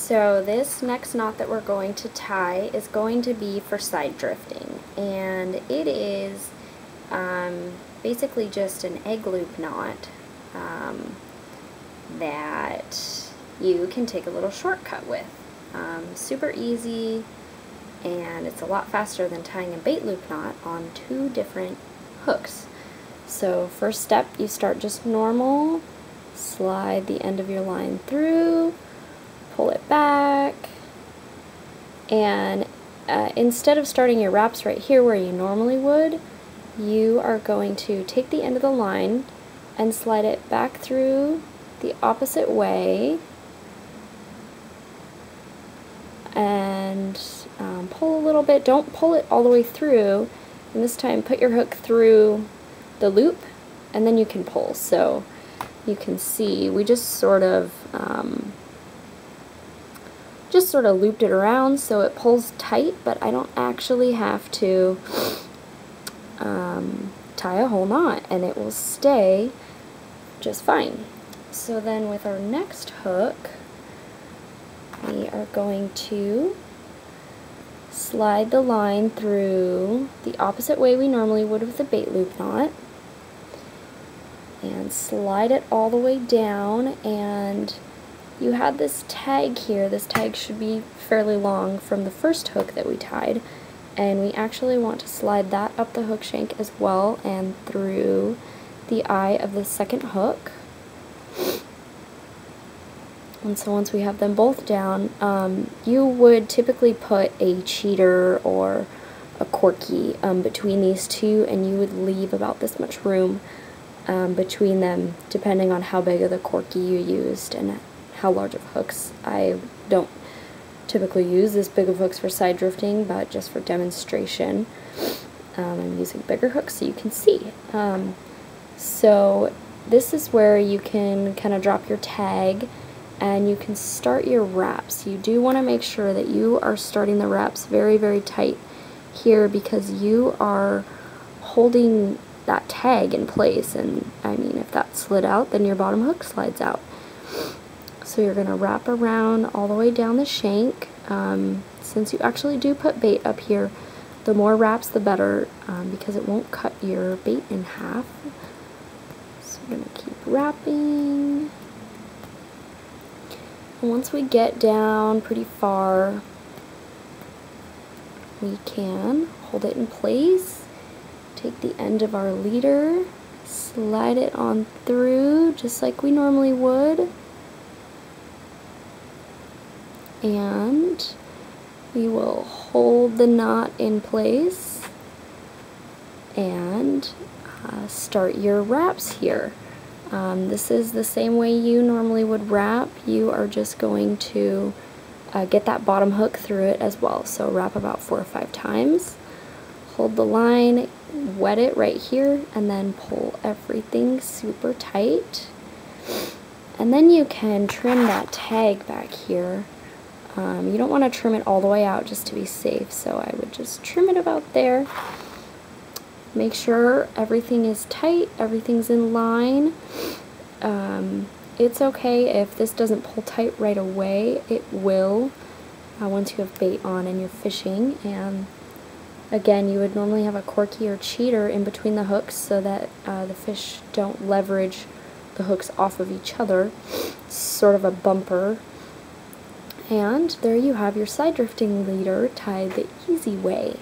So this next knot that we're going to tie is going to be for side drifting, and it is basically just an egg loop knot that you can take a little shortcut with. Super easy, and it's a lot faster than tying a bait loop knot on 2 different hooks. So first step, you start just normal, slide the end of your line through, pull it back, and instead of starting your wraps right here where you normally would, you are going to take the end of the line and slide it back through the opposite way and pull a little bit. Don't pull it all the way through, and this time put your hook through the loop and then you can pull. So you can see we just sort of looped it around so it pulls tight, but I don't actually have to tie a whole knot, and it will stay just fine. So then with our next hook, we are going to slide the line through the opposite way we normally would with a bait loop knot, and slide it all the way down. And you had this tag here. This tag should be fairly long from the first hook that we tied, and we actually want to slide that up the hook shank as well and through the eye of the second hook. And so once we have them both down, you would typically put a cheater or a corky between these two, and you would leave about this much room between them, depending on how big of the corky you used and how large of hooks. I don't typically use this big of hooks for side drifting, but just for demonstration, I'm using bigger hooks so you can see. So this is where you can kind of drop your tag and you can start your wraps. You do want to make sure that you are starting the wraps very, very tight here, because you are holding that tag in place, and I mean, if that slid out, then your bottom hook slides out. So you're going to wrap around all the way down the shank. Since you actually do put bait up here, the more wraps the better, because it won't cut your bait in half. So we're going to keep wrapping. And once we get down pretty far, we can hold it in place, take the end of our leader, slide it on through just like we normally would, and we will hold the knot in place and start your wraps here. This is the same way you normally would wrap. You are just going to get that bottom hook through it as well. So wrap about 4 or 5 times, hold the line, wet it right here, and then pull everything super tight. And then you can trim that tag back here. You don't want to trim it all the way out just to be safe, so I would just trim it about there. Make sure everything is tight, everything's in line. It's okay if this doesn't pull tight right away. It will once you have bait on and you're fishing. And again, you would normally have a corky or cheater in between the hooks so that the fish don't leverage the hooks off of each other. It's sort of a bumper. And there you have your side drifting leader tied the easy way.